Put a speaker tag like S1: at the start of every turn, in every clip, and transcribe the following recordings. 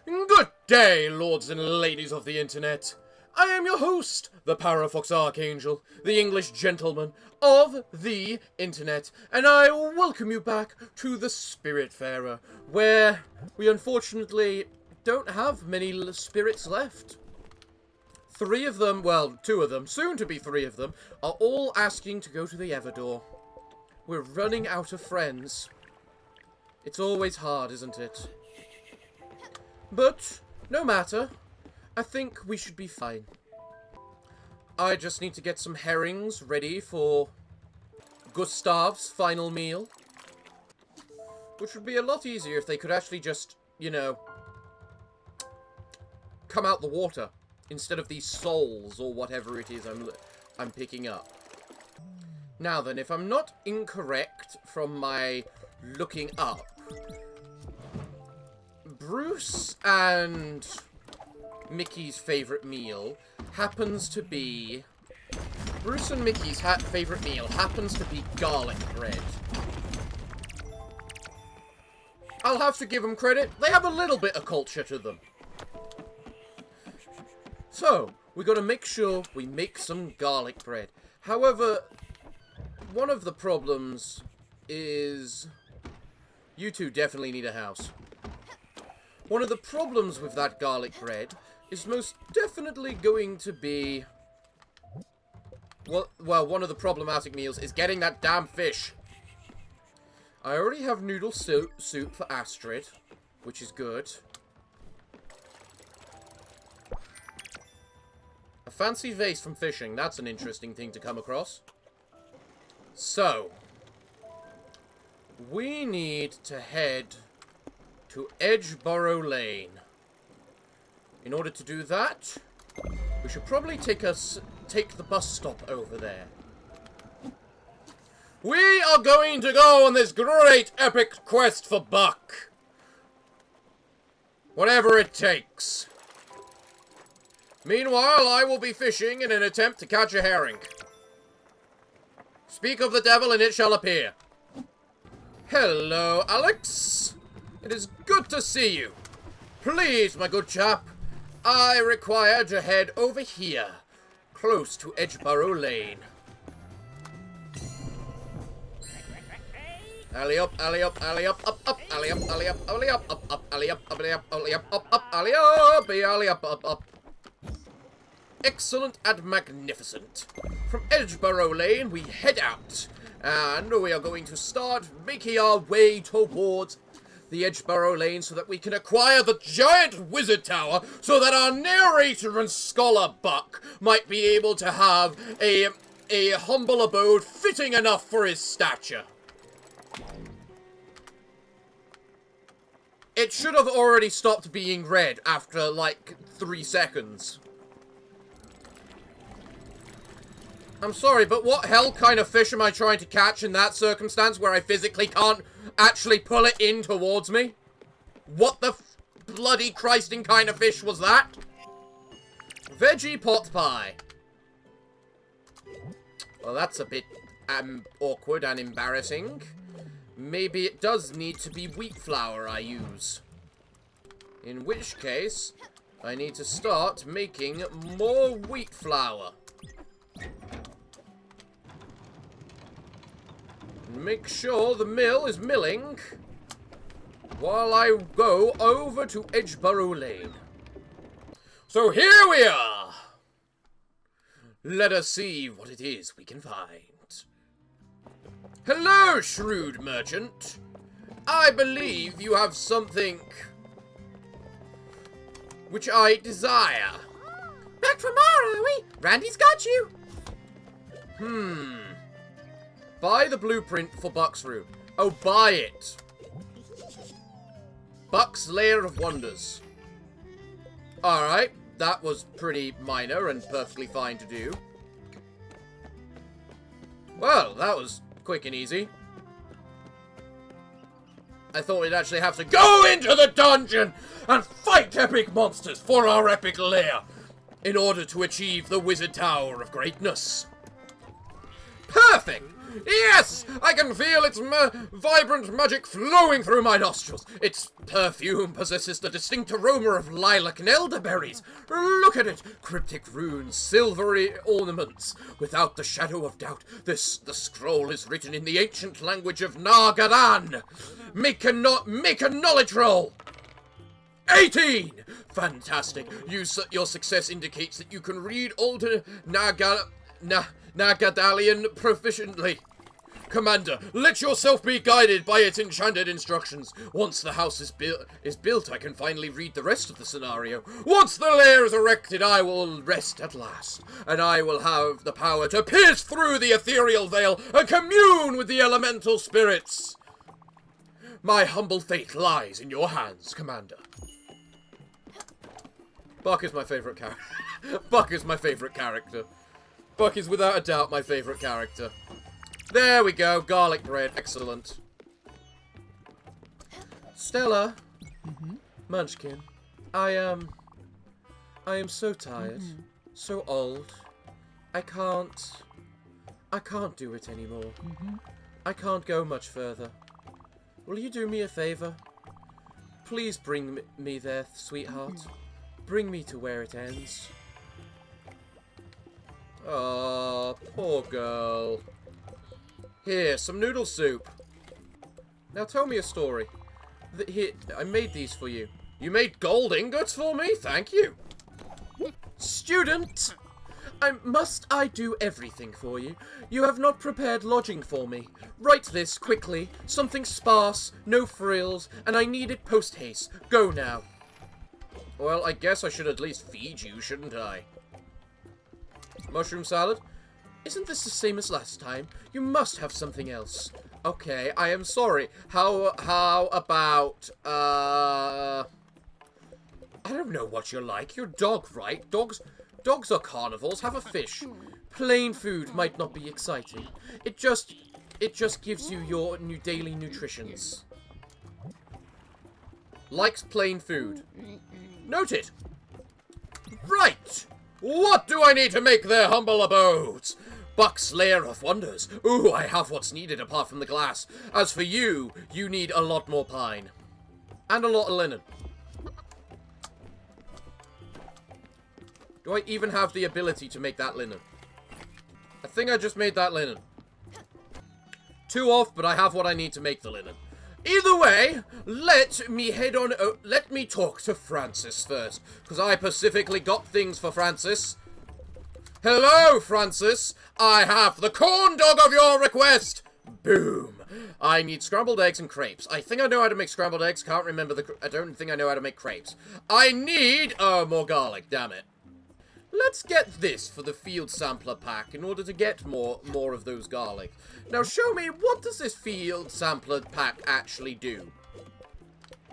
S1: Good day, lords and ladies of the internet. I am your host, the Parafox Archangel, the English gentleman of the internet, and I welcome you back to the Spiritfarer, where we unfortunately don't have many spirits left. 3 of them, well, 2 of them, soon to be 3 of them, are all asking to go to the Everdoor. We're running out of friends. It's always hard, isn't it? But, no matter. I think we should be fine. I just need to get some herrings ready for Gustav's final meal. Which would be a lot easier if they could actually just, you know, come out the water. Instead of these souls or whatever it is I'm picking up. Now then, if I'm not incorrect from my looking up, Bruce and Mickey's favourite meal happens to be... Bruce and Mickey's favourite meal happens to be garlic bread. I'll have to give them credit. They have a little bit of culture to them. So, we got to make sure we make some garlic bread. However, one of the problems is... You two definitely need a house. One of the problems with that garlic bread is most definitely going to be... Well, one of the problematic meals is getting that damn fish. I already have noodle soup for Astrid, which is good. A fancy vase from fishing, that's an interesting thing to come across. So, we need to head to Edgeborough Lane. In order to do that, we should probably take the bus stop over there. We are going to go on this great epic quest for Buck. Whatever it takes. Meanwhile, I will be fishing in an attempt to catch a herring. Speak of the devil and it shall appear. Hello, Alex. It is good to see you. Please, my good chap, I require to head over here, close to Edgeborough Lane. Alley up, alley up, alley up, up, alley up, alley up, alley up, up, alley up, alley up, alley up, up, alley up, up. Excellent and magnificent. From Edgeborough Lane, we head out, and we are going to start making our way towards the Edgeborough Lane so that we can acquire the giant wizard tower so that our narrator and scholar Buck might be able to have a humble abode fitting enough for his stature. It should have already stopped being red after, like, 3 seconds. I'm sorry, but what hell kind of fish am I trying to catch in that circumstance where I physically can't actually pull it in towards me? What the bloody Christing kind of fish was that? Veggie pot pie. Well, that's a bit awkward and embarrassing. Maybe it does need to be wheat flour I use. In which case, I need to start making more wheat flour. Make sure the mill is milling while I go over to Edgeborough Lane. So here we are. Let us see what it is we can find. Hello, shrewd merchant. I believe you have something which I desire. Back from Mara, are we? Randy's got you. Buy the blueprint for Buck's room. Oh, buy it. Buck's Lair of Wonders. Alright, that was pretty minor and perfectly fine to do. Well, that was quick and easy. I thought we'd actually have to go into the dungeon and fight epic monsters for our epic lair in order to achieve the Wizard Tower of Greatness. Perfect! Yes! I can feel its vibrant magic flowing through my nostrils. Its perfume possesses the distinct aroma of lilac and elderberries. Look at it! Cryptic runes, silvery ornaments. Without the shadow of doubt, the scroll is written in the ancient language of Nagadan. Make a knowledge roll! 18! Fantastic. Your success indicates that you can read Old Nagadalian proficiently. Commander, let yourself be guided by its enchanted instructions. Once the house is built, I can finally read the rest of the scenario. Once the lair is erected, I will rest at last, and I will have the power to pierce through the ethereal veil and commune with the elemental spirits. My humble fate lies in your hands, Commander. Buck is my favourite character. Buck is my favourite character. Buck is without a doubt my favourite character. There we go, garlic bread, excellent. Stella, Munchkin, I am so tired, so old. I can't do it anymore. I can't go much further. Will you do me a favour? Please bring me there, sweetheart. Bring me to where it ends. Oh, poor girl. Here, some noodle soup. Now tell me a story. Here, I made these for you. You made gold ingots for me? Thank you. Student! Must I do everything for you? You have not prepared lodging for me. Write this, quickly. Something sparse, no frills, and I need it post-haste. Go now. Well, I guess I should at least feed you, shouldn't I? Mushroom salad? Isn't this the same as last time? You must have something else. Okay, I am sorry. How about, I don't know what you're like. You're a dog, right? Dogs are carnivores. Have a fish. Plain food might not be exciting. It just gives you your new daily nutritions. Likes plain food. Noted. Right. What do I need to make their humble abodes? Buck's Lair of Wonders. Ooh, I have what's needed apart from the glass. As for you, you need a lot more pine. And a lot of linen. Do I even have the ability to make that linen? I think I just made that linen. 2 off, but I have what I need to make the linen. Either way, let me let me talk to Francis first, because I specifically got things for Francis. Hello, Francis. I have the corn dog of your request. Boom. I need scrambled eggs and crepes. I think I know how to make scrambled eggs. Can't remember I don't think I know how to make crepes. I need, more garlic, damn it. Let's get this for the field sampler pack in order to get more of those garlic. Now show me, what does this field sampler pack actually do?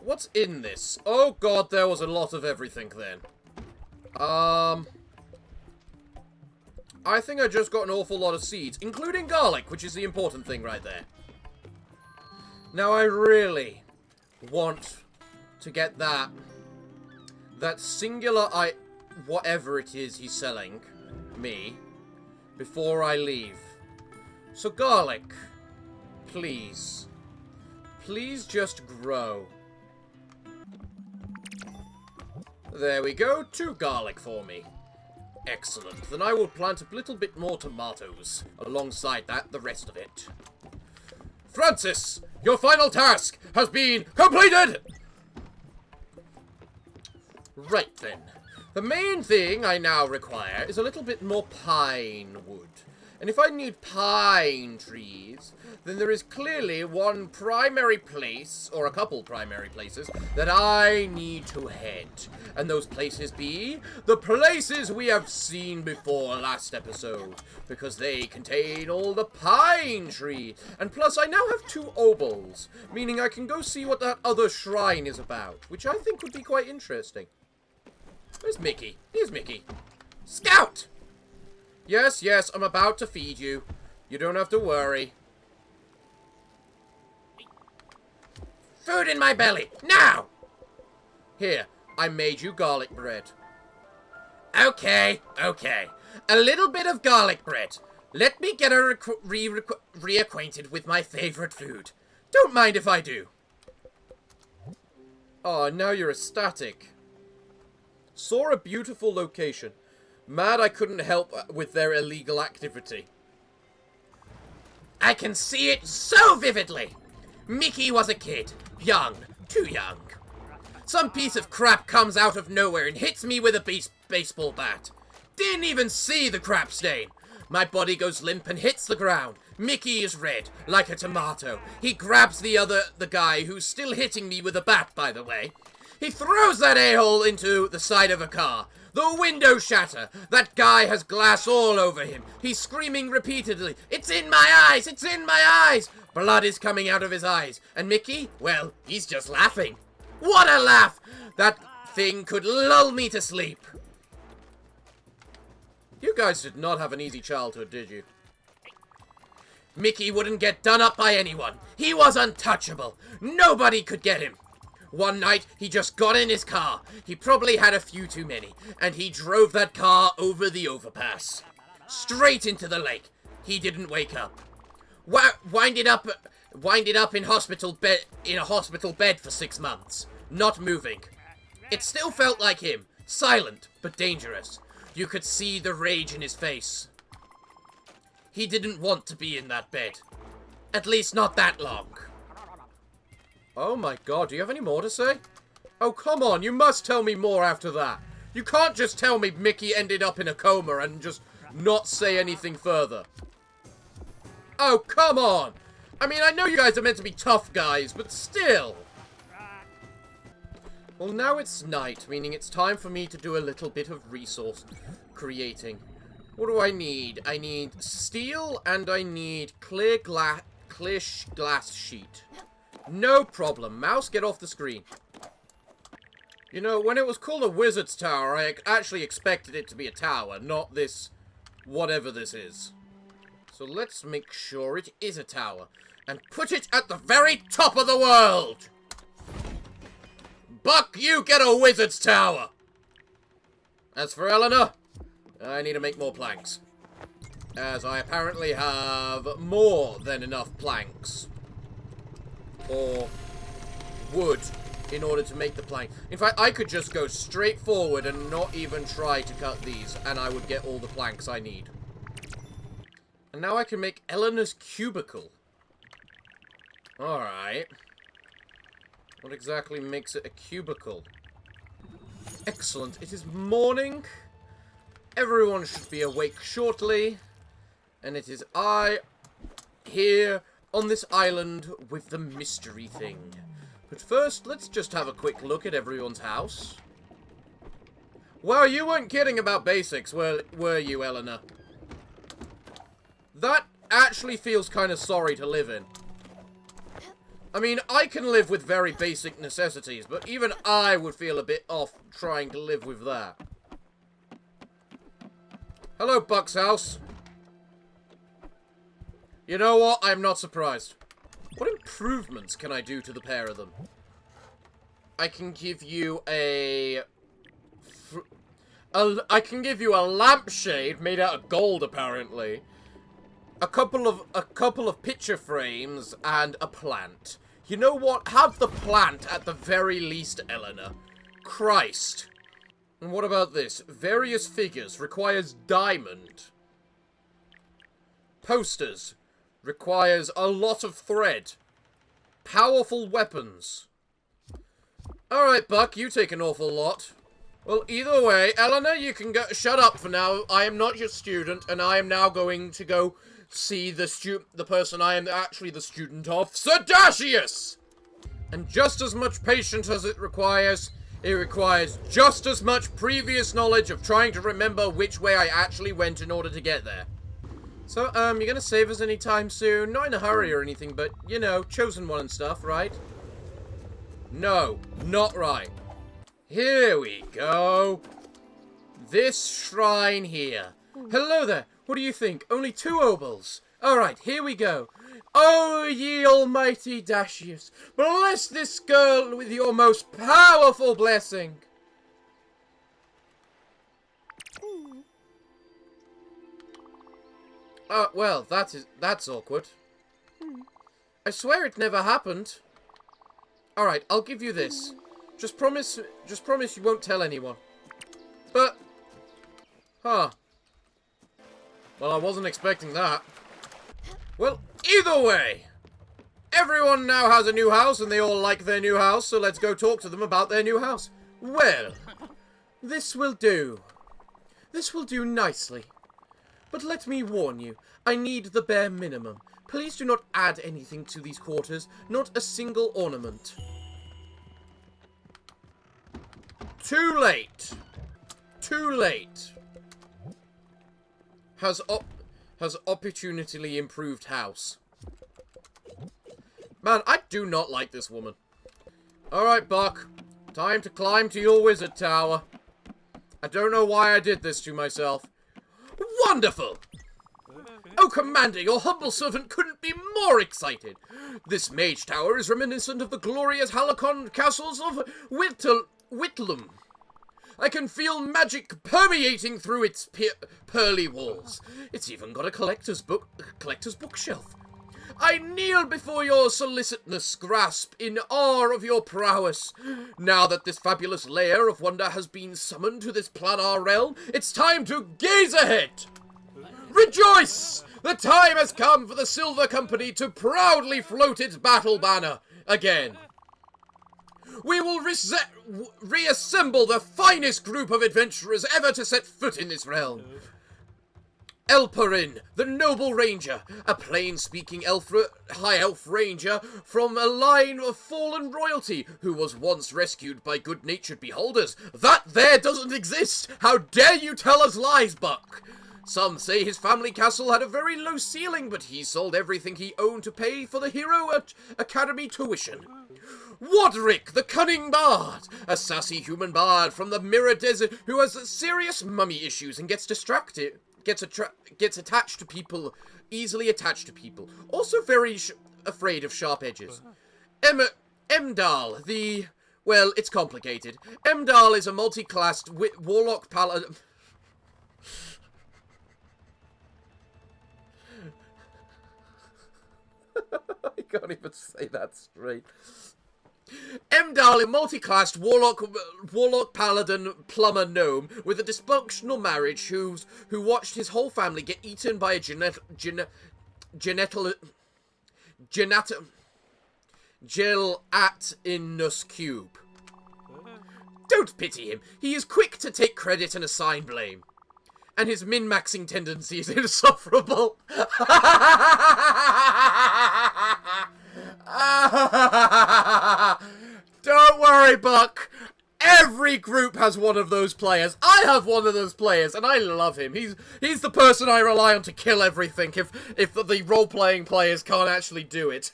S1: What's in this? Oh god, there was a lot of everything then. I think I just got an awful lot of seeds, including garlic, which is the important thing right there. Now I really want to get that singular whatever it is he's selling me before I leave. So garlic, please. Please just grow. There we go, 2 garlic for me. Excellent. Then I will plant a little bit more tomatoes. Alongside that, the rest of it. Francis, your final task has been completed! Right then. The main thing I now require is a little bit more pine wood. And if I need pine trees, then there is clearly one primary place, or a couple primary places, that I need to head. And those places be the places we have seen before last episode, because they contain all the pine tree. And plus, I now have 2 obols, meaning I can go see what that other shrine is about, which I think would be quite interesting. Where's Mickey? Here's Mickey. Scout! Yes, yes, I'm about to feed you. You don't have to worry. Food in my belly! Now! Here, I made you garlic bread. Okay, okay. A little bit of garlic bread. Let me get her reacquainted with my favorite food. Don't mind if I do. Oh, now you're ecstatic. Saw a beautiful location. Mad I couldn't help with their illegal activity. I can see it so vividly. Mickey was a kid. Young. Too young. Some piece of crap comes out of nowhere and hits me with a baseball bat. Didn't even see the crap stain. My body goes limp and hits the ground. Mickey is red, like a tomato. He grabs the guy who's still hitting me with a bat, by the way. He throws that a-hole into the side of a car. The windows shatter. That guy has glass all over him. He's screaming repeatedly, "It's in my eyes! It's in my eyes!" Blood is coming out of his eyes. And Mickey, well, he's just laughing. What a laugh! That thing could lull me to sleep. You guys did not have an easy childhood, did you? Mickey wouldn't get done up by anyone. He was untouchable. Nobody could get him. One night, he just got in his car. He probably had a few too many, and he drove that car over the overpass. Straight into the lake. He didn't wake up. Winded up in a hospital bed for 6 months. Not moving. It still felt like him. Silent, but dangerous. You could see the rage in his face. He didn't want to be in that bed. At least not that long. Oh my god, do you have any more to say? Oh, come on, you must tell me more after that. You can't just tell me Mickey ended up in a coma and just not say anything further. Oh, come on! I mean, I know you guys are meant to be tough guys, but still. Well, now it's night, meaning it's time for me to do a little bit of resource creating. What do I need? I need steel and I need clear glass sheet. No problem. Mouse, get off the screen. You know, when it was called a wizard's tower, I actually expected it to be a tower, not this, whatever this is. So let's make sure it is a tower. And put it at the very top of the world! Buck, you get a wizard's tower! As for Eleanor, I need to make more planks. As I apparently have more than enough planks. Or wood in order to make the plank. In fact, I could just go straight forward and not even try to cut these, and I would get all the planks I need. And now I can make Eleanor's cubicle. Alright. What exactly makes it a cubicle? Excellent. It is morning. Everyone should be awake shortly. And it is I here on this island with the mystery thing. But first, let's just have a quick look at everyone's house. Wow, you weren't kidding about basics, were you, Eleanor? That actually feels kind of sorry to live in. I mean, I can live with very basic necessities, but even I would feel a bit off trying to live with that. Hello, Buck's house. You know what? I'm not surprised. What improvements can I do to the pair of them? I can give you I can give you a lampshade made out of gold, apparently. A couple of picture frames and a plant. You know what? Have the plant at the very least, Eleanor. Christ. And what about this? Various figures. Requires diamond. Posters. Requires a lot of thread. Powerful weapons. Alright, Buck, you take an awful lot. Well, either way, Eleanor, you can go. Shut up for now. I am not your student, and I am now going to go see the person I am actually the student of, Sedacious! And just as much patience as it requires just as much previous knowledge of trying to remember which way I actually went in order to get there. So, you're gonna save us anytime soon? Not in a hurry or anything, but, you know, chosen one and stuff, right? No, not right. Here we go. This shrine here. Hello there. What do you think? Only 2 obols. Alright, here we go. Oh, ye almighty Dacius, bless this girl with your most powerful blessing. Well, that's awkward. I swear it never happened. Alright, I'll give you this. Just promise you won't tell anyone. But... Huh. Well, I wasn't expecting that. Well, either way! Everyone now has a new house, and they all like their new house, so let's go talk to them about their new house. Well, this will do. This will do nicely. But let me warn you, I need the bare minimum. Please do not add anything to these quarters, not a single ornament. Too late. Too late. Has opportunely improved house. Man, I do not like this woman. Alright, Buck. Time to climb to your wizard tower. I don't know why I did this to myself. Wonderful! Oh, Commander, your humble servant couldn't be more excited. This mage tower is reminiscent of the glorious Halcyon castles of Whitlam. I can feel magic permeating through its pearly walls. It's even got a collector's bookshelf. I kneel before your solicitous grasp in awe of your prowess. Now that this fabulous lair of wonder has been summoned to this planar realm, it's time to gaze ahead. Rejoice! The time has come for the Silver Company to proudly float its battle banner again. We will reassemble the finest group of adventurers ever to set foot in this realm. Elperin, the noble ranger, a plain-speaking high elf ranger from a line of fallen royalty who was once rescued by good-natured beholders. That there doesn't exist! How dare you tell us lies, Buck? Some say his family castle had a very low ceiling, but he sold everything he owned to pay for the Hero Academy tuition. Wardrick the cunning bard, a sassy human bard from the Mirror Desert who has serious mummy issues and gets distracted. Gets attached to people, easily attached to people. Also very afraid of sharp edges. Emdal, well, it's complicated. Emdal is a multi-classed warlock paladin. I can't even say that straight. Emdal, a multi-classed warlock paladin plumber gnome with a dysfunctional marriage who watched his whole family get eaten by a gelatinous cube. Don't pity him. He is quick to take credit and assign blame. And his min-maxing tendency is insufferable. Don't worry, Buck. Every group has one of those players. I have one of those players, and I love him. He's the person I rely on to kill everything if the role-playing players can't actually do it.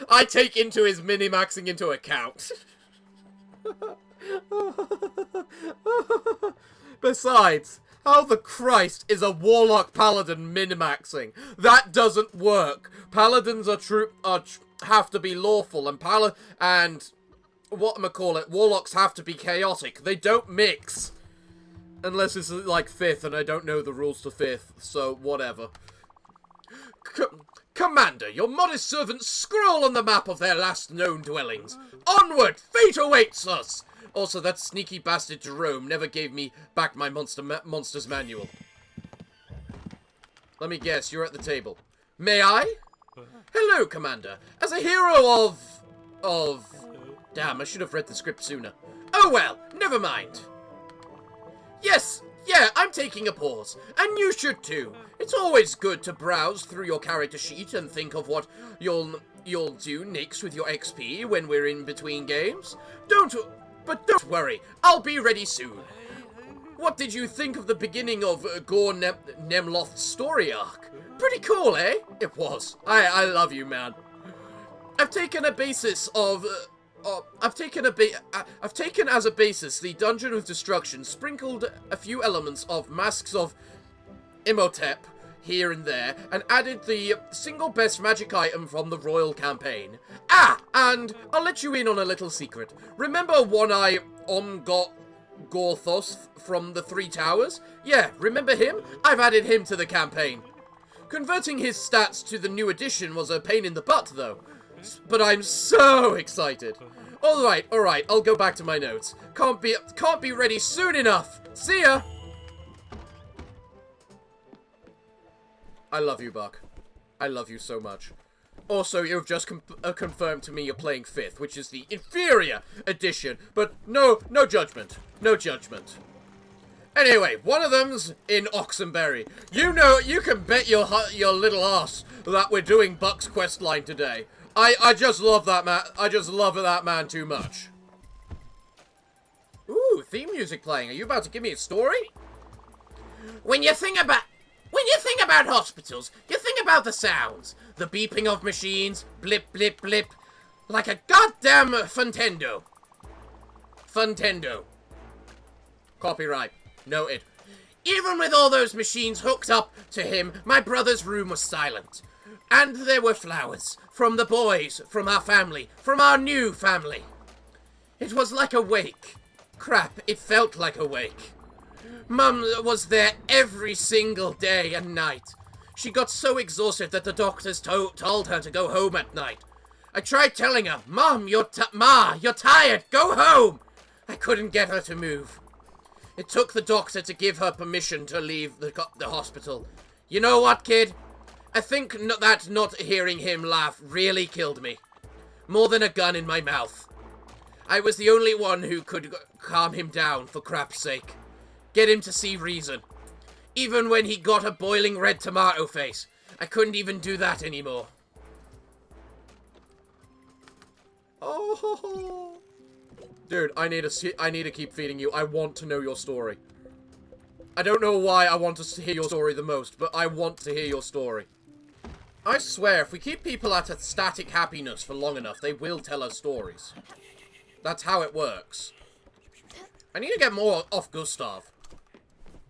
S1: I take into his mini-maxing into account. Besides, how the Christ is a warlock paladin min-maxing? That doesn't work. Paladins have to be lawful, and warlocks have to be chaotic. They don't mix. Unless it's like 5th, and I don't know the rules to 5th, so whatever. Commander, your modest servants scroll on the map of their last known dwellings. Onward! Fate awaits us! Also, that sneaky bastard Jerome never gave me back my monsters manual. Let me guess, you're at the table. May I? Hello, Commander. As a hero of... Damn, I should have read the script sooner. Oh well, never mind. Yes, yeah, I'm taking a pause. And you should too. It's always good to browse through your character sheet and think of what you'll do next with your XP when we're in between games. But don't worry, I'll be ready soon. What did you think of the beginning of Gore Nemloth's story arc? Pretty cool, eh? It was. I love you, man. I've taken as a basis the Dungeon of Destruction, sprinkled a few elements of Masks of Imhotep here and there, and added the single best magic item from the Royal Campaign. Ah, and I'll let you in on a little secret. Remember One-Eye Gorthos from the Three Towers? Yeah, remember him? I've added him to the campaign. Converting his stats to the new edition was a pain in the butt, though. But I'm so excited. Alright, I'll go back to my notes. Can't be ready soon enough. See ya! I love you, Buck. I love you so much. Also, you've just confirmed to me you're playing 5th, which is the inferior edition. But no judgment. No judgment. Anyway, one of them's in Oxenberry. You know, you can bet your little ass that we're doing Buck's questline today. I just love that man. I just love that man too much. Ooh, theme music playing. Are you about to give me a story? When you think about hospitals, you think about the sounds. The beeping of machines, blip, blip, blip. Like a goddamn Funtendo. Funtendo. Copyright. Noted. Even with all those machines hooked up to him, my brother's room was silent. And there were flowers. From the boys, from our family, from our new family. It was like a wake. Crap, it felt like a wake. Mum was there every single day and night. She got so exhausted that the doctors told her to go home at night. I tried telling her, Mom, you're tired, go home! I couldn't get her to move. It took the doctor to give her permission to leave the hospital. You know what, kid? I think that not hearing him laugh really killed me. More than a gun in my mouth. I was the only one who could calm him down, for crap's sake. Get him to see reason. Even when he got a boiling red tomato face, I couldn't even do that anymore. Oh, dude, I need to keep feeding you. I want to know your story. I don't know why I want to hear your story the most, but I want to hear your story. I swear, if we keep people at a static happiness for long enough, they will tell us stories. That's how it works. I need to get more off Gustav.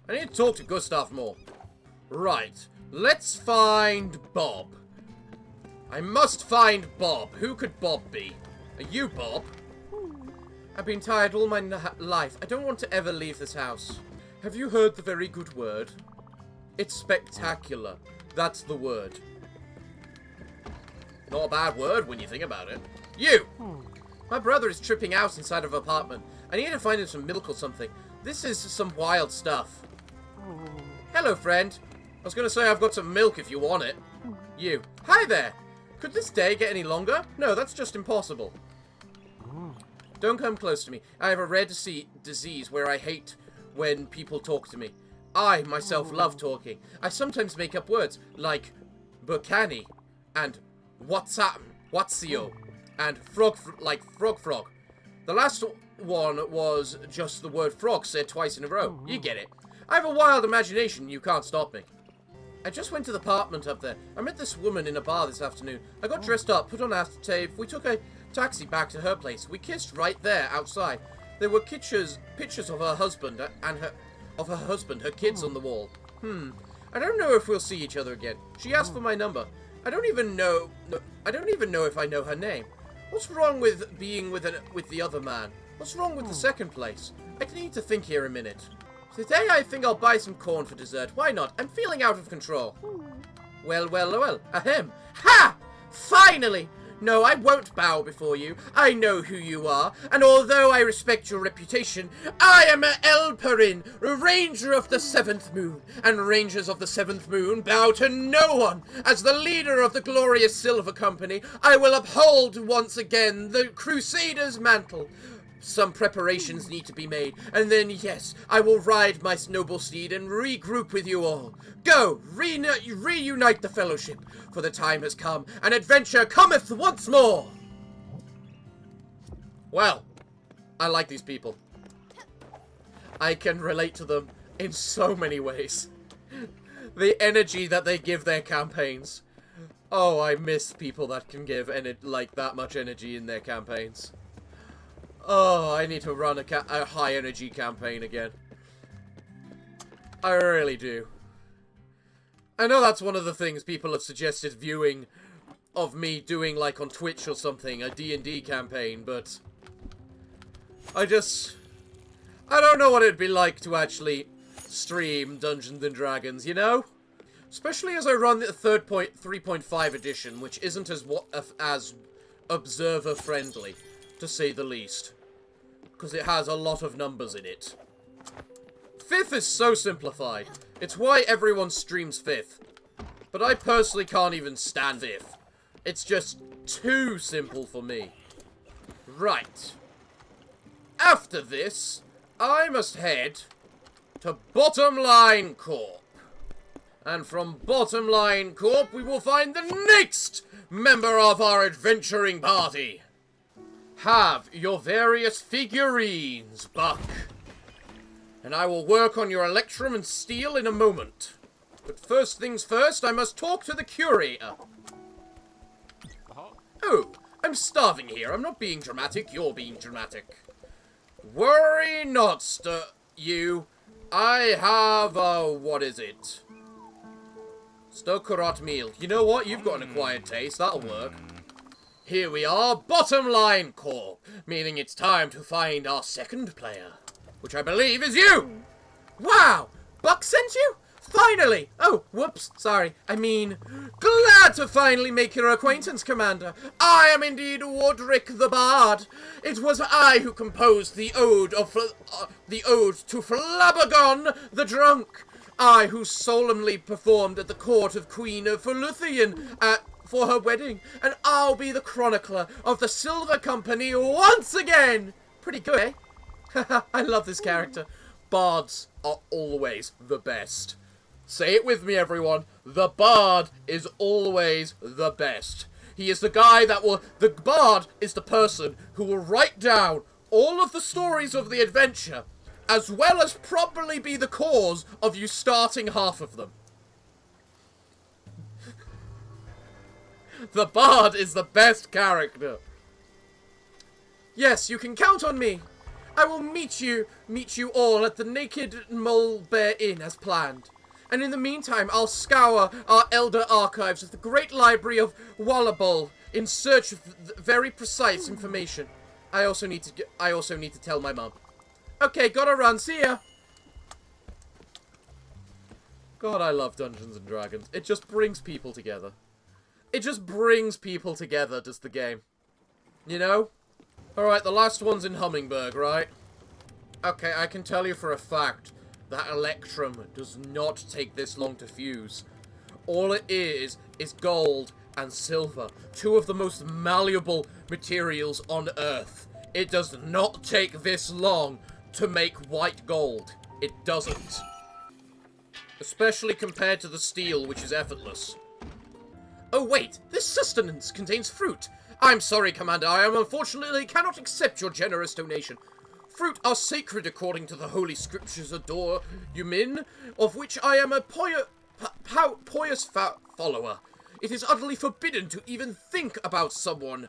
S1: I need to talk to Gustav more. Right. Let's find Bob. I must find Bob. Who could Bob be? Are you Bob? I've been tired all my life. I don't want to ever leave this house. Have you heard the very good word? It's spectacular. That's the word. Not a bad word when you think about it. You! My brother is tripping out inside of an apartment. I need to find him some milk or something. This is some wild stuff. Hello, friend. I was going to say I've got some milk if you want it. You. Hi there. Could this day get any longer? No, that's just impossible. Don't come close to me. I have a rare disease where I hate when people talk to me. I, myself, love talking. I sometimes make up words like Burkani and Watsio and frog. The last one was just the word frog said twice in a row. You get it. I have a wild imagination. You can't stop me. I just went to the apartment up there. I met this woman in a bar this afternoon. I got dressed up, put on astrotape. We took a taxi back to her place. We kissed right there outside. There were pictures of her husband and her kids on the wall. I don't know if we'll see each other again. She asked for my number. I don't even know if I know her name. What's wrong with being with the other man? What's wrong with the second place? I need to think here a minute. Today I think I'll buy some corn for dessert. Why not? I'm feeling out of control. Well. Ahem. Ha! Finally! No, I won't bow before you. I know who you are, and although I respect your reputation, I am Elperin, Ranger of the Seventh Moon, and Rangers of the Seventh Moon bow to no one. As the leader of the glorious Silver Company, I will uphold once again the Crusader's mantle. Some preparations need to be made, and then, yes, I will ride my noble steed and regroup with you all. Go, reunite the Fellowship, for the time has come, and adventure cometh once more! Well, I like these people. I can relate to them in so many ways. The energy that they give their campaigns. Oh, I miss people that can give like that much energy in their campaigns. Oh, I need to run a high-energy campaign again. I really do. I know that's one of the things people have suggested viewing of me doing, like, on Twitch or something, a D&D campaign, but I don't know what it'd be like to actually stream Dungeons & Dragons, you know? Especially as I run the 3.5 edition, which isn't as observer-friendly, to say the least. Because it has a lot of numbers in it. 5th is so simplified. It's why everyone streams 5th. But I personally can't even stand 5th. It's just too simple for me. Right. After this, I must head to Bottom Line Corp. And from Bottom Line Corp, we will find the next member of our adventuring party. Have your various figurines, Buck. And I will work on your electrum and steel in a moment. But first things first, I must talk to the curator. Oh, I'm starving here. I'm not being dramatic. You're being dramatic. Worry not, you. I have, what is it? Stokerot meal. You know what? You've got an acquired taste. That'll work. Here we are, Bottom Line Corp, meaning it's time to find our second player, which I believe is you! Wow! Buck sent you? Finally! Oh, whoops, sorry. I mean, glad to finally make your acquaintance, Commander. I am indeed Wardrick the Bard. It was I who composed the ode to Flabbergon the Drunk. I who solemnly performed at the court of Queen of Feluthian for her wedding, and I'll be the chronicler of the Silver Company once again! Pretty good, eh? I love this character. Bards are always the best. Say it with me, everyone. The Bard is always the best. He is the guy that will... The Bard is the person who will write down all of the stories of the adventure, as well as probably be the cause of you starting half of them. The Bard is the best character. Yes, you can count on me. I will meet you all at the Naked Mole Bear Inn as planned. And in the meantime, I'll scour our elder archives of the Great Library of Wallabol in search of very precise information. I also need to tell my mum. Okay, gotta run. See ya. God, I love Dungeons and Dragons. It just brings people together. It just brings people together, does the game. You know? Alright, the last one's in Hummingberg, right? Okay, I can tell you for a fact that Electrum does not take this long to fuse. All it is gold and silver. Two of the most malleable materials on Earth. It does not take this long to make white gold. It doesn't. Especially compared to the steel, which is effortless. Oh wait, this sustenance contains fruit. I'm sorry, Commander, I unfortunately cannot accept your generous donation. Fruit are sacred according to the holy scriptures adore you min, of which I am a pious follower. It is utterly forbidden to even think about someone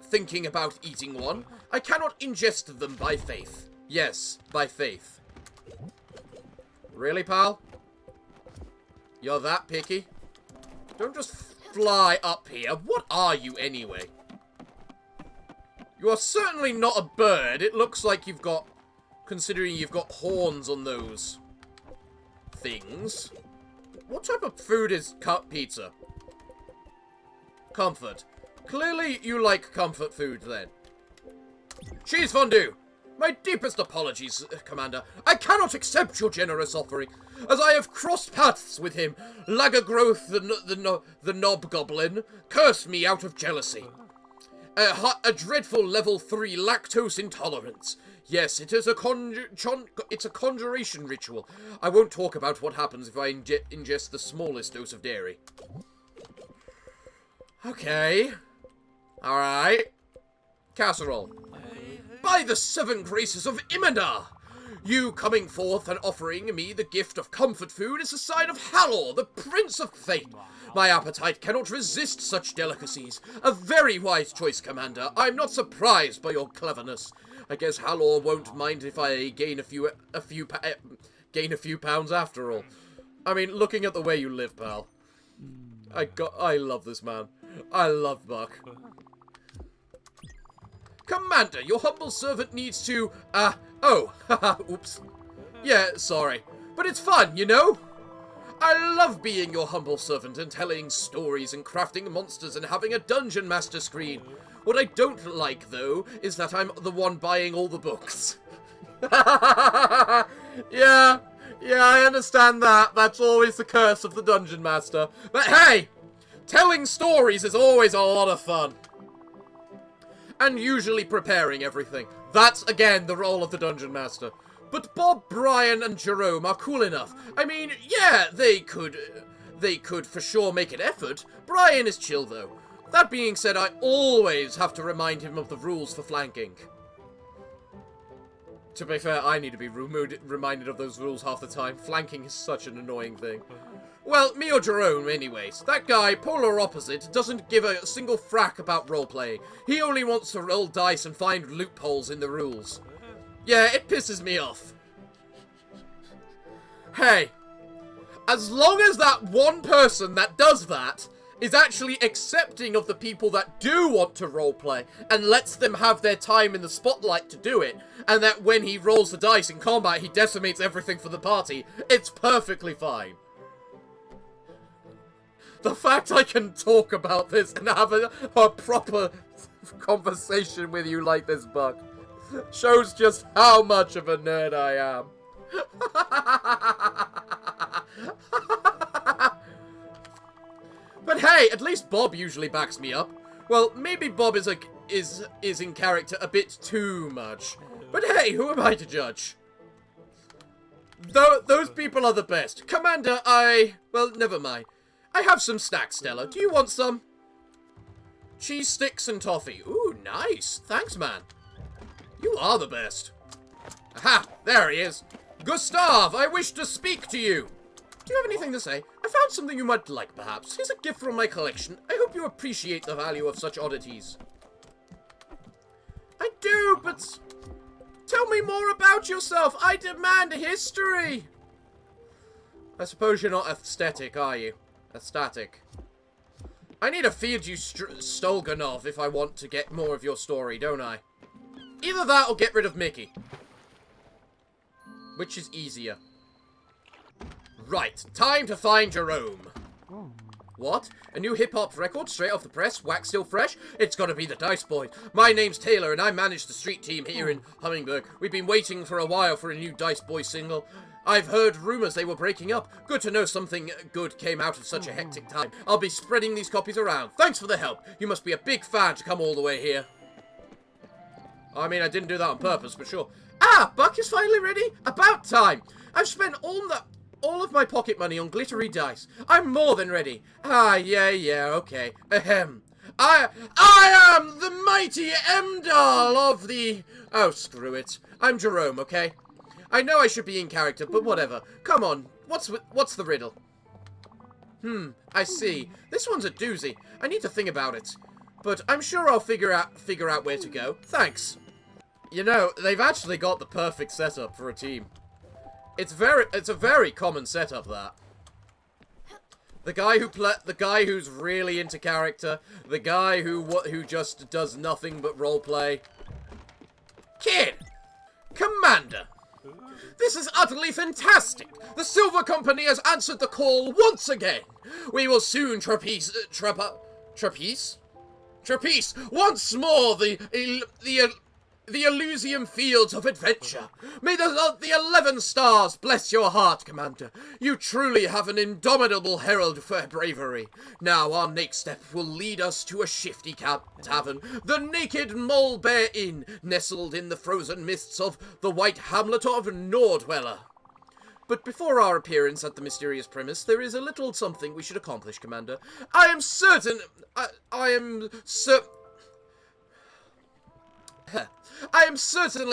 S1: thinking about eating one. I cannot ingest them by faith. Yes, by faith. Really, pal? You're that picky? Don't just fly up here. What are you, anyway? You are certainly not a bird. It looks like you've got... Considering you've got horns on those things. What type of food is cut pizza? Comfort. Clearly you like comfort food, then. Cheese fondue! My deepest apologies, Commander. I cannot accept your generous offering, as I have crossed paths with him. Lagergrowth, the knob goblin, cursed me out of jealousy. A dreadful level 3 lactose intolerance. Yes, it is it's a conjuration ritual. I won't talk about what happens if I ingest the smallest dose of dairy. Okay. Alright. Casserole. By the 7 graces of Imendar! You coming forth and offering me the gift of comfort food is a sign of Halor, the Prince of Fate. My appetite cannot resist such delicacies. A very wise choice, Commander. I'm not surprised by your cleverness. I guess Halor won't mind if I gain a few pounds after all. I mean, looking at the way you live, pal. I love this man. I love Buck. Commander, your humble servant needs to, oh, haha, oops. Yeah, sorry. But it's fun, you know? I love being your humble servant and telling stories and crafting monsters and having a dungeon master screen. What I don't like, though, is that I'm the one buying all the books. Yeah, I understand that. That's always the curse of the dungeon master. But hey, telling stories is always a lot of fun. And usually preparing everything. That's, again, the role of the dungeon master. But Bob, Brian, and Jerome are cool enough. I mean, yeah, they could for sure make an effort. Brian is chill, though. That being said, I always have to remind him of the rules for flanking. To be fair, I need to be reminded of those rules half the time. Flanking is such an annoying thing. Well, me or Jerome, anyways. That guy, polar opposite, doesn't give a single frack about roleplaying. He only wants to roll dice and find loopholes in the rules. Yeah, it pisses me off. Hey, as long as that one person that does that is actually accepting of the people that do want to roleplay and lets them have their time in the spotlight to do it, and that when he rolls the dice in combat, he decimates everything for the party, it's perfectly fine. The fact I can talk about this and have a proper conversation with you like this, Buck, shows just how much of a nerd I am. But hey, at least Bob usually backs me up. Well, maybe Bob is in character a bit too much. But hey, who am I to judge? Those people are the best. Commander, well, never mind. I have some snacks, Stella. Do you want some? Cheese sticks and toffee. Ooh, nice. Thanks, man. You are the best. Aha, there he is. Gustav, I wish to speak to you. Do you have anything to say? I found something you might like, perhaps. Here's a gift from my collection. I hope you appreciate the value of such oddities. I do, but tell me more about yourself. I demand history. I suppose you're not aesthetic, are you? Aesthetic. I need to feed you Stolganov if I want to get more of your story, don't I? Either that or get rid of Mickey. Which is easier? Right, time to find Jerome. What? A new hip-hop record straight off the press? Wax still fresh? It's gotta be the Dice Boys. My name's Taylor and I manage the street team here in Hummingbird. We've been waiting for a while for a new Dice Boys single. I've heard rumors they were breaking up. Good to know something good came out of such a hectic time. I'll be spreading these copies around. Thanks for the help. You must be a big fan to come all the way here. I mean, I didn't do that on purpose, but sure. Ah, Buck is finally ready? About time. I've spent all of my pocket money on glittery dice. I'm more than ready. Ah, yeah, okay. Ahem. I am the mighty Emdal of the... Oh, screw it. I'm Jerome, okay? I know I should be in character, but whatever. Come on, what's the riddle? I see. This one's a doozy. I need to think about it. But I'm sure I'll figure out where to go. Thanks. You know, they've actually got the perfect setup for a team. It's a very common setup, that. The guy who's really into character, the guy who just does nothing but roleplay. Kid! Commander! This is utterly fantastic! The Silver Company has answered the call once again! We will soon trapeze once more the Elysium fields of adventure. May the 11 stars bless your heart, Commander. You truly have an indomitable herald for bravery. Now our next step will lead us to a shifty tavern, the Naked Mole Bear Inn, nestled in the frozen mists of the white hamlet of Nordweller. But before our appearance at the mysterious premise, there is a little something we should accomplish, Commander. I am certainly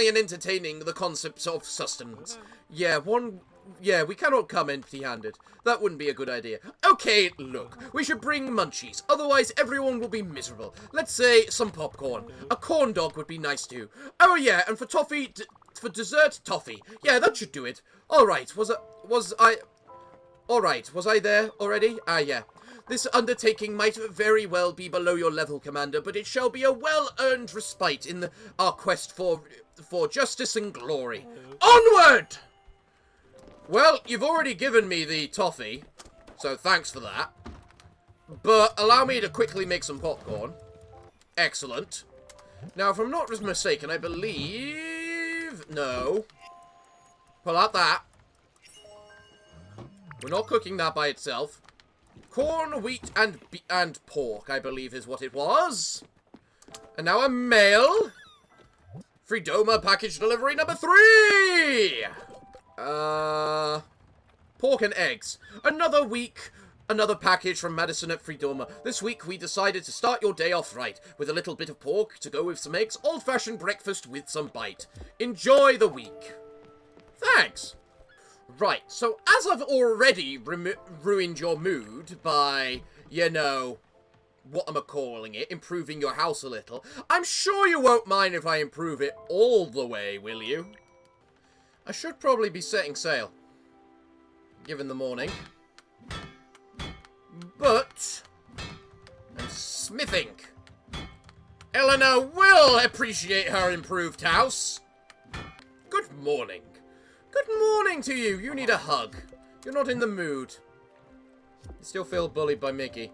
S1: entertaining the concepts of sustenance. Yeah, we cannot come empty-handed. That wouldn't be a good idea. Okay, look, we should bring munchies. Otherwise, everyone will be miserable. Let's say some popcorn. A corn dog would be nice too. Oh yeah, and for toffee, for dessert, toffee. Yeah, that should do it. Alright, was I there already? Ah, yeah. This undertaking might very well be below your level, Commander, but it shall be a well-earned respite in our quest for justice and glory. Onward! Well, you've already given me the toffee. So thanks for that. But allow me to quickly make some popcorn. Excellent. Now, if I'm not mistaken, I believe... No. Pull out that. We're not cooking that by itself. Corn, wheat, and pork, I believe is what it was. And now a mail. Freedoma package delivery number 3! Pork and eggs. Another week, another package from Madison at Freedoma. This week we decided to start your day off right, with a little bit of pork to go with some eggs, old-fashioned breakfast with some bite. Enjoy the week. Thanks. Right, so as I've already ruined your mood by, you know, what am I calling it, improving your house a little, I'm sure you won't mind if I improve it all the way, will you? I should probably be setting sail, given the morning. But I'm smithing. Eleanor will appreciate her improved house. Good morning. Good morning to you. You need a hug. You're not in the mood. You still feel bullied by Mickey.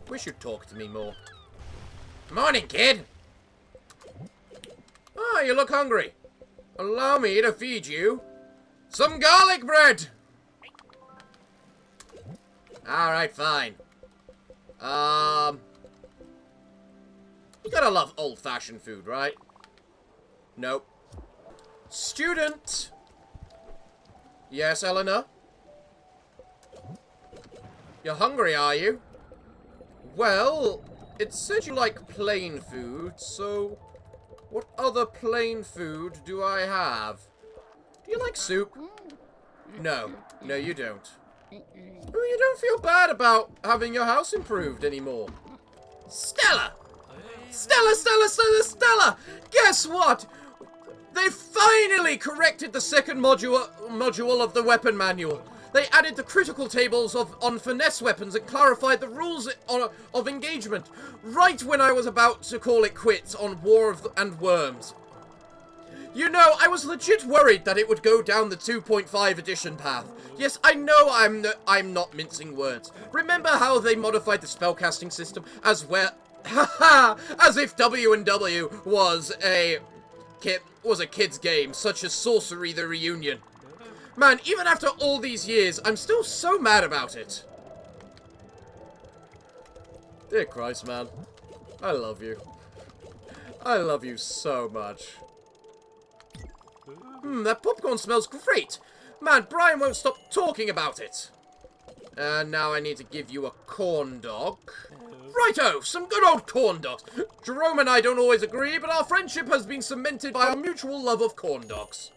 S1: Wish you'd talk to me more. Morning, kid. Ah, you look hungry. Allow me to feed you some garlic bread. Alright, fine. You gotta love old-fashioned food, right? Nope. Student! Yes, Eleanor? You're hungry, are you? Well, it said you like plain food, so what other plain food do I have? Do you like soup? No. No, you don't. Oh, you don't feel bad about having your house improved anymore. Stella! Stella, Stella, Stella, Stella! Guess what? They finally corrected the second module of the weapon manual. They added the critical tables on finesse weapons and clarified the rules of engagement, right when I was about to call it quits on War and Worms. You know, I was legit worried that it would go down the 2.5 edition path. Yes, I know I'm not mincing words. Remember how they modified the spellcasting system as well? Haha! As if W&W was a kid's game, such as Sorcery the Reunion. Man, even after all these years, I'm still so mad about it. Dear Christ, man. I love you. I love you so much. That popcorn smells great. Man, Brian won't stop talking about it. And now I need to give you a corn dog. Righto, some good old corn dogs. Jerome and I don't always agree, but our friendship has been cemented by our mutual love of corn dogs.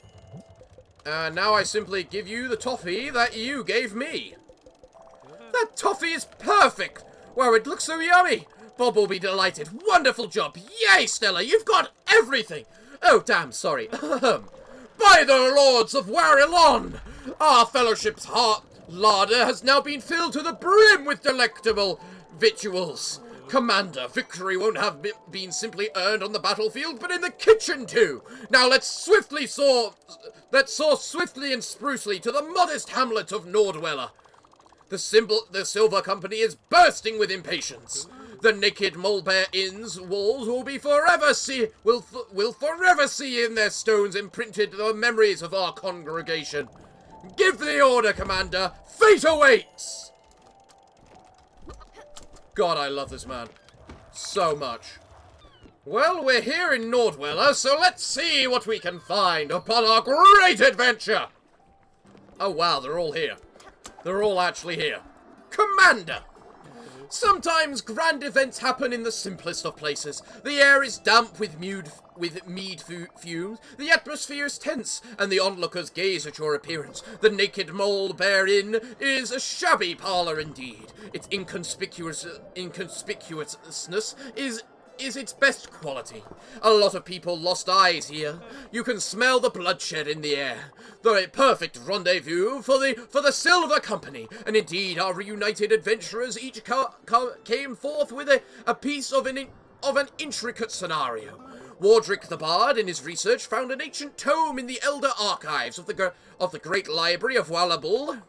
S1: And now I simply give you the toffee that you gave me. That toffee is perfect. Wow, it looks so yummy. Bob will be delighted. Wonderful job. Yay, Stella, you've got everything. Oh, damn, sorry. By the lords of Warilon, our fellowship's heart larder has now been filled to the brim with delectable victuals. Commander, victory won't have been simply earned on the battlefield, but in the kitchen too. Now let's soar swiftly and sprucely to the modest hamlet of Nordweller. The Silver Company is bursting with impatience. The naked Molebear Inn's walls will forever see in their stones imprinted the memories of our congregation. Give the order, Commander. Fate awaits. God, I love this man so much. Well, we're here in Nordweller, so let's see what we can find upon our great adventure. Oh, wow, they're all here. They're all actually here. Commander! Sometimes grand events happen in the simplest of places. The air is damp with mead fumes, the atmosphere is tense, and the onlookers gaze at your appearance. The Naked Molebear Inn is a shabby parlour indeed. Its inconspicuousness is its best quality. A lot of people lost eyes here. You can smell the bloodshed in the air. The perfect rendezvous for the Silver Company. And indeed, our reunited adventurers each came forth with a piece of an intricate scenario. Wardrick the Bard, in his research, found an ancient tome in the Elder Archives of the Great Library of Wallabul.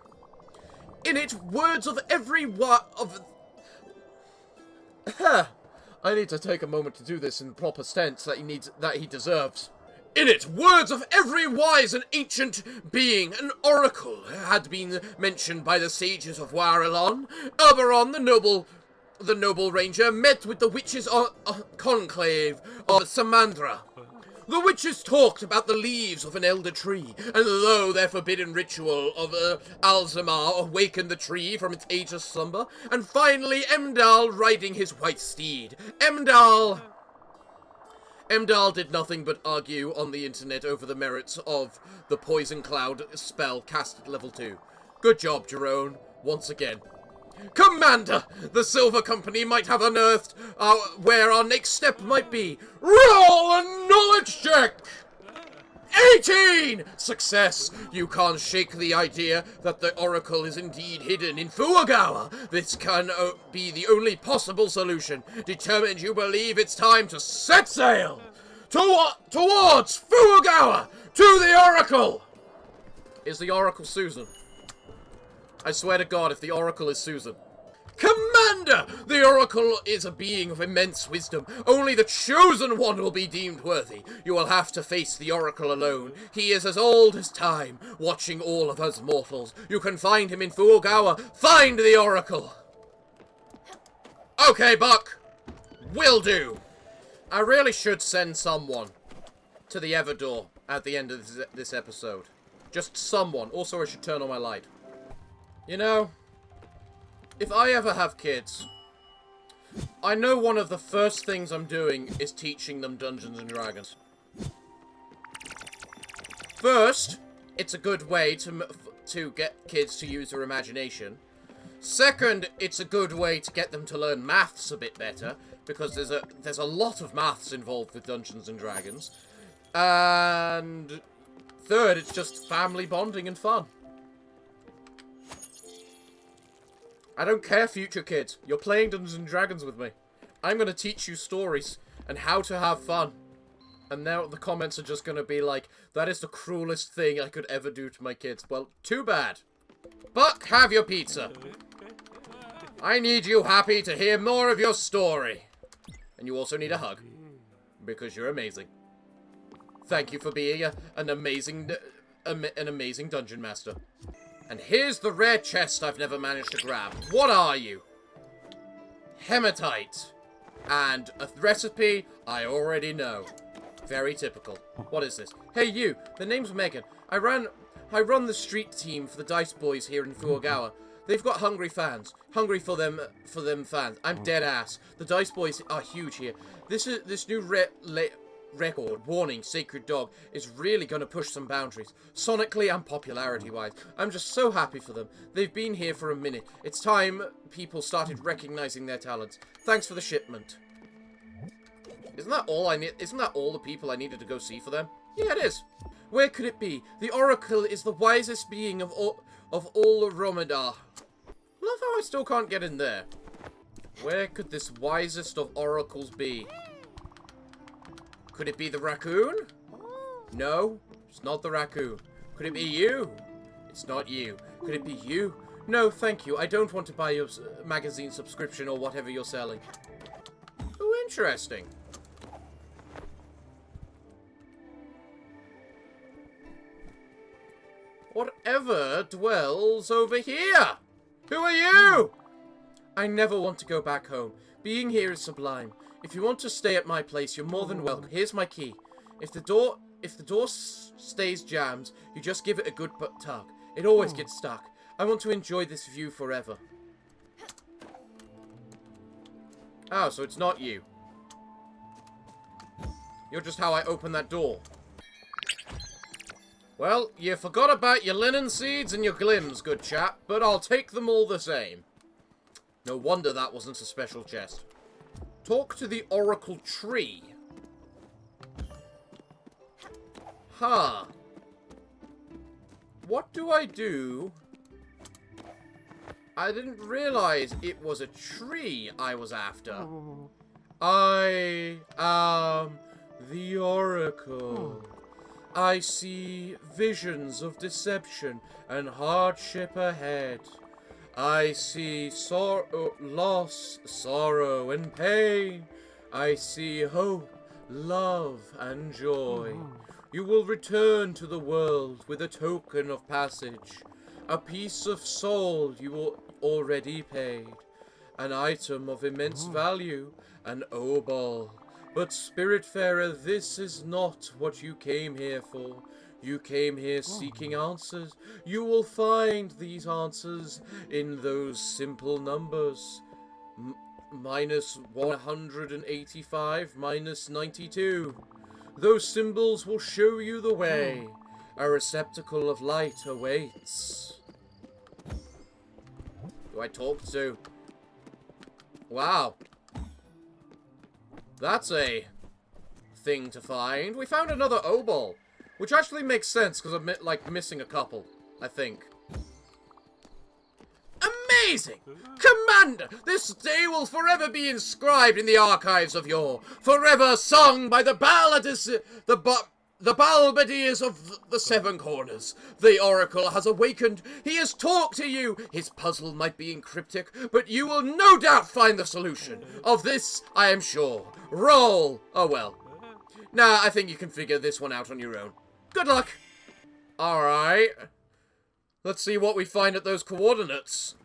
S1: In it, words of every I need to take a moment to do this in the proper sense that he deserves. In it, words of every wise and ancient being, an oracle, had been mentioned by the sages of Warelon. Elperin, the noble ranger, met with the witches' conclave of Samandra. The witches talked about the leaves of an elder tree, and though their forbidden ritual of Alzamar awakened the tree from its ageless slumber, and finally Emdal riding his white steed. Emdal did nothing but argue on the internet over the merits of the Poison Cloud spell cast at level 2. Good job, Jerome, once again. Commander, the Silver Company might have unearthed where our next step might be. Roll a knowledge check! 18! Success! You can't shake the idea that the Oracle is indeed hidden in Fuagawa. This can be the only possible solution. Determined, you believe it's time to set sail! Towards Fuagawa! To the Oracle! Is the Oracle Susan? I swear to God, if the Oracle is Susan. Commander! The Oracle is a being of immense wisdom. Only the Chosen One will be deemed worthy. You will have to face the Oracle alone. He is as old as time, watching all of us mortals. You can find him in Fuagawa. Find the Oracle! Okay, Buck. Will do. I really should send someone to the Everdor at the end of this episode. Just someone. Also, I should turn on my light. You know, if I ever have kids, I know one of the first things I'm doing is teaching them Dungeons and Dragons. First, it's a good way to get kids to use their imagination. Second, it's a good way to get them to learn maths a bit better, because there's a lot of maths involved with Dungeons and Dragons. And third, it's just family bonding and fun. I don't care, future kids. You're playing Dungeons and Dragons with me. I'm going to teach you stories and how to have fun. And now the comments are just going to be like, that is the cruelest thing I could ever do to my kids. Well, too bad. Buck, have your pizza. I need you happy to hear more of your story. And you also need a hug. Because you're amazing. Thank you for being an amazing dungeon master. And here's the rare chest I've never managed to grab. What are you? Hematite. And a recipe I already know. Very typical. What is this? Hey you, the name's Megan. I run the street team for the Dice Boys here in Fuagawa. They've got hungry fans. Hungry for them fans. I'm dead ass. The Dice Boys are huge here. This new record, Warning, Sacred Dog, is really going to push some boundaries, sonically and popularity-wise. I'm just so happy for them. They've been here for a minute. It's time people started recognizing their talents. Thanks for the shipment. Isn't that all I need? Isn't that all the people I needed to go see for them? Yeah, it is. Where could it be? The Oracle is the wisest being of all Romedar. Love how I still can't get in there. Where could this wisest of oracles be? Could it be the raccoon? No, it's not the raccoon. Could it be you? It's not you. Could it be you? No, thank you. I don't want to buy your magazine subscription or whatever you're selling. Oh, interesting. Whatever dwells over here? Who are you? I never want to go back home. Being here is sublime. If you want to stay at my place, you're more than welcome. Here's my key. If the door stays jammed, you just give it a good tug. It always gets stuck. I want to enjoy this view forever. Oh, so it's not you. You're just how I open that door. Well, you forgot about your linen seeds and your glims, good chap, but I'll take them all the same. No wonder that wasn't a special chest. Talk to the Oracle Tree. Huh. What do I do? I didn't realize it was a tree I was after. I am The Oracle. I see visions of deception and hardship ahead. I see loss, sorrow, and pain. I see hope, love, and joy. You will return to the world with a token of passage, a piece of soul you already paid, an item of immense value, an obol. But Spiritfarer, this is not what you came here for. You came here seeking answers. You will find these answers in those simple numbers. Minus 185, minus 92. Those symbols will show you the way. A receptacle of light awaits. Do I talk to? Wow. That's a thing to find. We found another obol, which actually makes sense because I'm like missing a couple, I think. Amazing! Commander, this day will forever be inscribed in the archives of yore, forever sung by the Balbadiers of the Seven Corners. The Oracle has awakened. He has talked to you. His puzzle might be encryptic, but you will no doubt find the solution. Of this, I am sure. Roll! Oh well. Nah, I think you can figure this one out on your own. Good luck! Alright. Let's see what we find at those coordinates.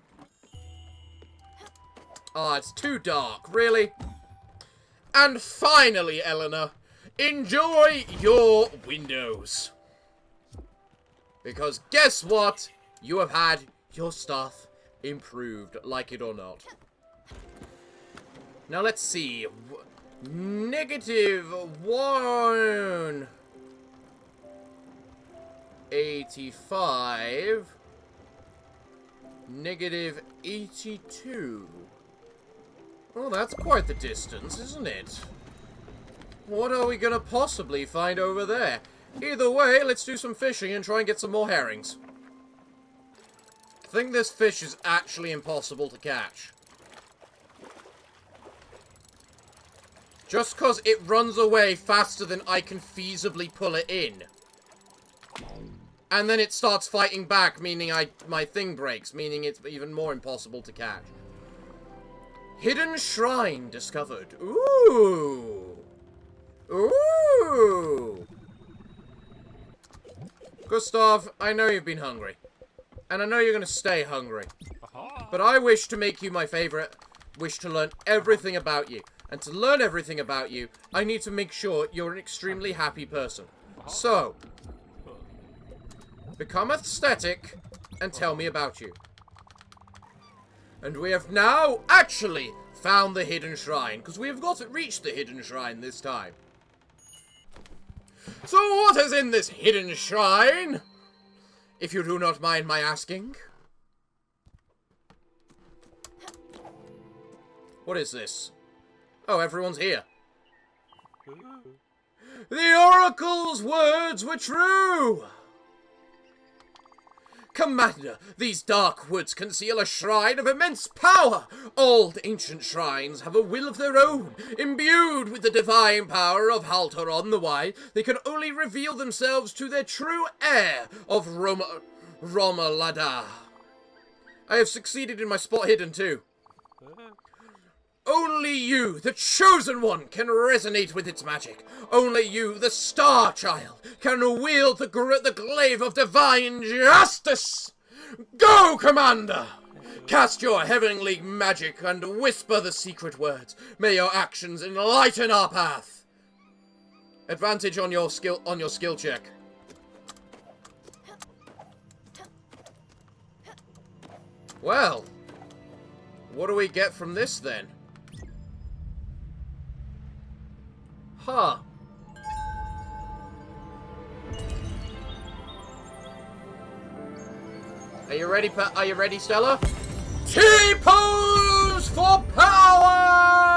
S1: Ah, it's too dark. Really? And finally, Eleanor, enjoy your windows. Because guess what? You have had your stuff improved, like it or not. Now let's see. Negative 185. Negative 82. Well, that's quite the distance, isn't it? What are we gonna possibly find over there? Either way, let's do some fishing and try and get some more herrings. I think this fish is actually impossible to catch. Just because it runs away faster than I can feasibly pull it in. And then it starts fighting back, meaning my thing breaks, meaning it's even more impossible to catch. Hidden shrine discovered. Ooh! Ooh! Gustav, I know you've been hungry. And I know you're going to stay hungry. But I wish to make you my favorite. Wish to learn everything about you. And to learn everything about you, I need to make sure you're an extremely happy person. So, become aesthetic and tell me about you. And we have now actually found the hidden shrine, because we have reached the hidden shrine this time. So what is in this hidden shrine? If you do not mind my asking. What is this? Oh, everyone's here. The Oracle's words were true! Commander, these dark woods conceal a shrine of immense power. Old ancient shrines have a will of their own. Imbued with the divine power of Halteron the Wise, they can only reveal themselves to their true heir of Romalada. I have succeeded in my spot hidden too. Only you, the Chosen One, can resonate with its magic. Only you, the Star Child, can wield the glaive of divine justice. Go, Commander! Cast your heavenly magic and whisper the secret words. May your actions enlighten our path. Advantage on your skill check. Well, what do we get from this then? Huh. Are you ready, Stella? T-pose for power!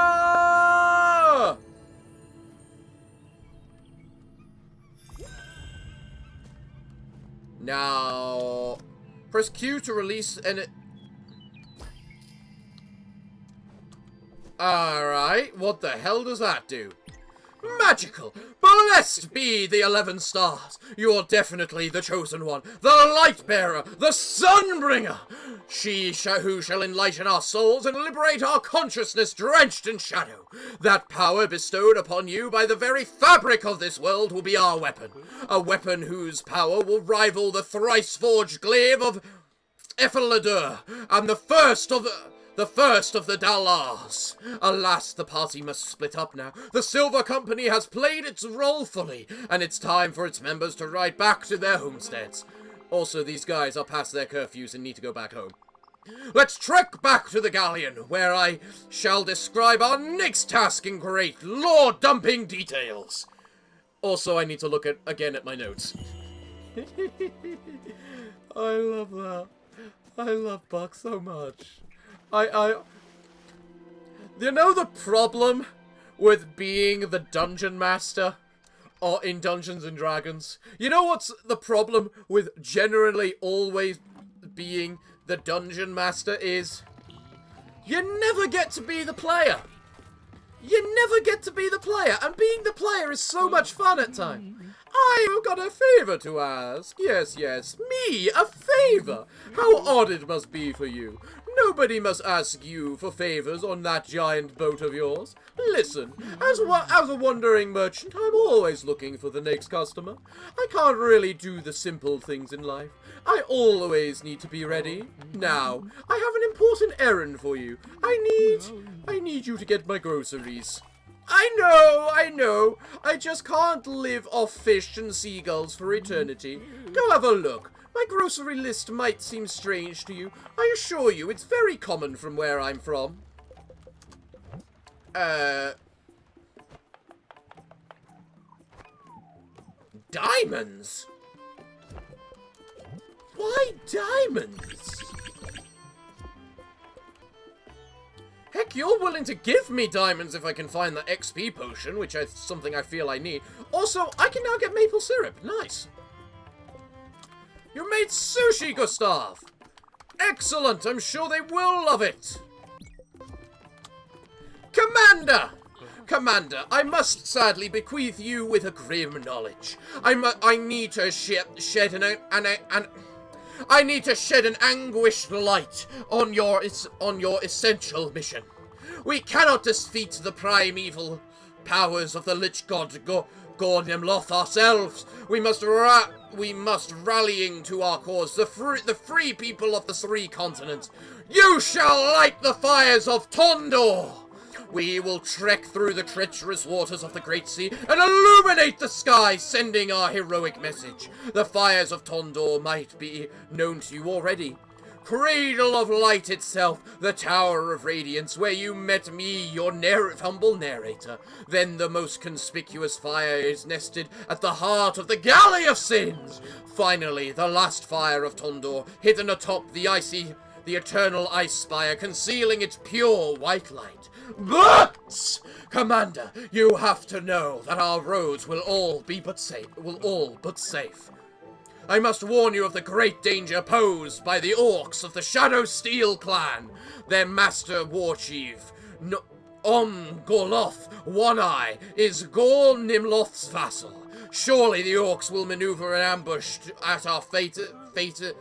S1: Now, press Q to release an... Alright, what the hell does that do? Magical! Blessed be the 11 stars. You're definitely the chosen one, the light bearer, the sunbringer. Who shall enlighten our souls and liberate our consciousness drenched in shadow. That power bestowed upon you by the very fabric of this world will be our weapon. A weapon whose power will rival the thrice-forged glaive of Epheladur, and the first of the Dalars. Alas, the party must split up now. The Silver Company has played its role fully, and it's time for its members to ride back to their homesteads. Also, these guys are past their curfews and need to go back home. Let's trek back to the galleon, where I shall describe our next task in great lore-dumping details. Also, I need to look again at my notes. I love that. I love Buck so much. You know the problem with being the dungeon master or in Dungeons and Dragons? You know what's the problem with generally always being the dungeon master is? You never get to be the player. You never get to be the player, and being the player is so much fun at times. I've got a favour to ask. Yes, me, a favour. How odd it must be for you. Nobody must ask you for favours on that giant boat of yours. Listen, as a wandering merchant, I'm always looking for the next customer. I can't really do the simple things in life. I always need to be ready. Now, I have an important errand for you. I need you to get my groceries. I know. I just can't live off fish and seagulls for eternity. Go have a look. My grocery list might seem strange to you. I assure you, it's very common from where I'm from. Diamonds? Why diamonds? Heck, you're willing to give me diamonds if I can find the XP potion, which is something I feel I need. Also, I can now get maple syrup. Nice. You made sushi, Gustav. Excellent. I'm sure they will love it. Commander, I must sadly bequeath you with a grim knowledge. I need to shed an anguished light on your essential mission. We cannot defeat the primeval powers of the Lich God Gornimloth ourselves. We must rallying to our cause, the free people of the 3 continents. You shall light the fires of Tondor. We will trek through the treacherous waters of the Great Sea and illuminate the sky, sending our heroic message. The fires of Tondor might be known to you already. Cradle of Light itself, the Tower of Radiance, where you met me, your humble narrator. Then the most conspicuous fire is nested at the heart of the Galley of Sins. Finally, the last fire of Tondor, hidden atop the eternal ice spire, concealing its pure white light. But, Commander, you have to know that our roads will all but safe. I must warn you of the great danger posed by the orcs of the Shadow Steel clan. Their master war chief, Gorloth One-Eye, is Gornimloth's vassal. Surely the orcs will maneuver an ambush at our faithest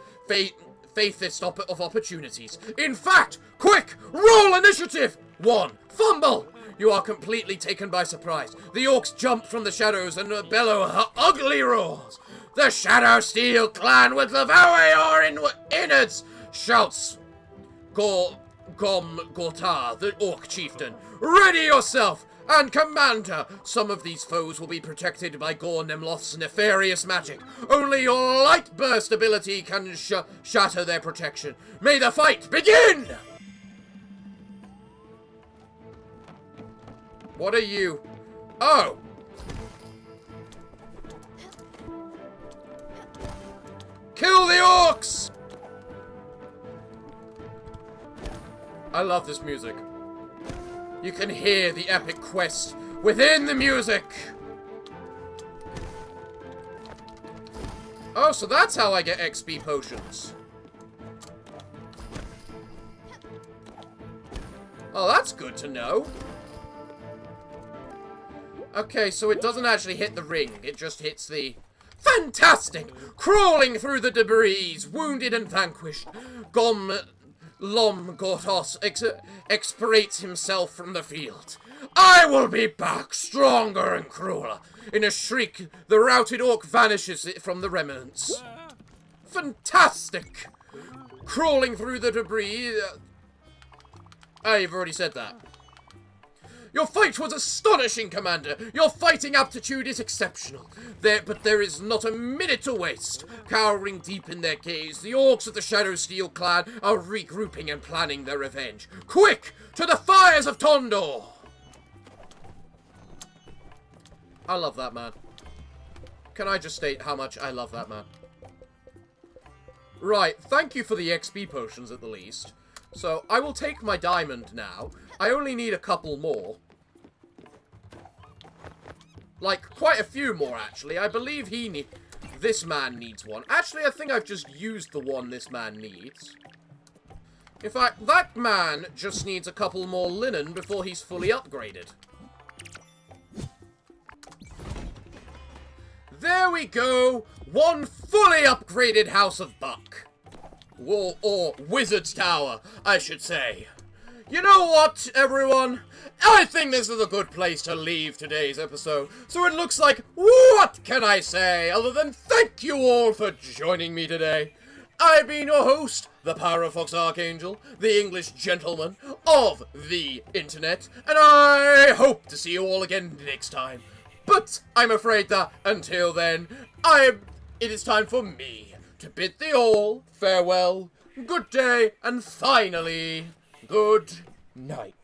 S1: of opportunities. In fact, quick, roll initiative! 1. Fumble! You are completely taken by surprise. The orcs jump from the shadows and bellow ugly roars. The Shadow Steel clan will devour your innards! Shouts Gortar, the orc chieftain. Ready yourself! And Commander, some of these foes will be protected by Gornimloth's nefarious magic. Only your light burst ability can shatter their protection. May the fight begin! What are you? Oh! Kill the orcs! I love this music. You can hear the epic quest within the music! Oh, so that's how I get XP potions. Oh, that's good to know. Okay, so it doesn't actually hit the ring. It just hits the... Fantastic! Crawling through the debris, wounded and vanquished, Lomgotos expirates himself from the field. I will be back, stronger and crueler. In a shriek, the routed orc vanishes from the remnants. Fantastic! Crawling through the debris... I've already said that. Your fight was astonishing, Commander. Your fighting aptitude is exceptional. But there is not a minute to waste. Cowering deep in their caves, the orcs of the Shadow Steel clan are regrouping and planning their revenge. Quick! To the fires of Tondor! I love that man. Can I just state how much I love that man? Right, thank you for the XP potions at the least. So, I will take my diamond now. I only need a couple more. Like, quite a few more, actually. I believe this man needs one. Actually, I think I've just used the one this man needs. In fact, that man just needs a couple more linen before he's fully upgraded. There we go! One fully upgraded House of Buck. Or Wizard's Tower, I should say. You know what, everyone? I think this is a good place to leave today's episode. So it looks like, what can I say other than thank you all for joining me today. I've been your host, the Parafox Archangel, the English gentleman of the internet, and I hope to see you all again next time. But I'm afraid that, until then, it is time for me to bid thee all farewell, good day, and finally, good night.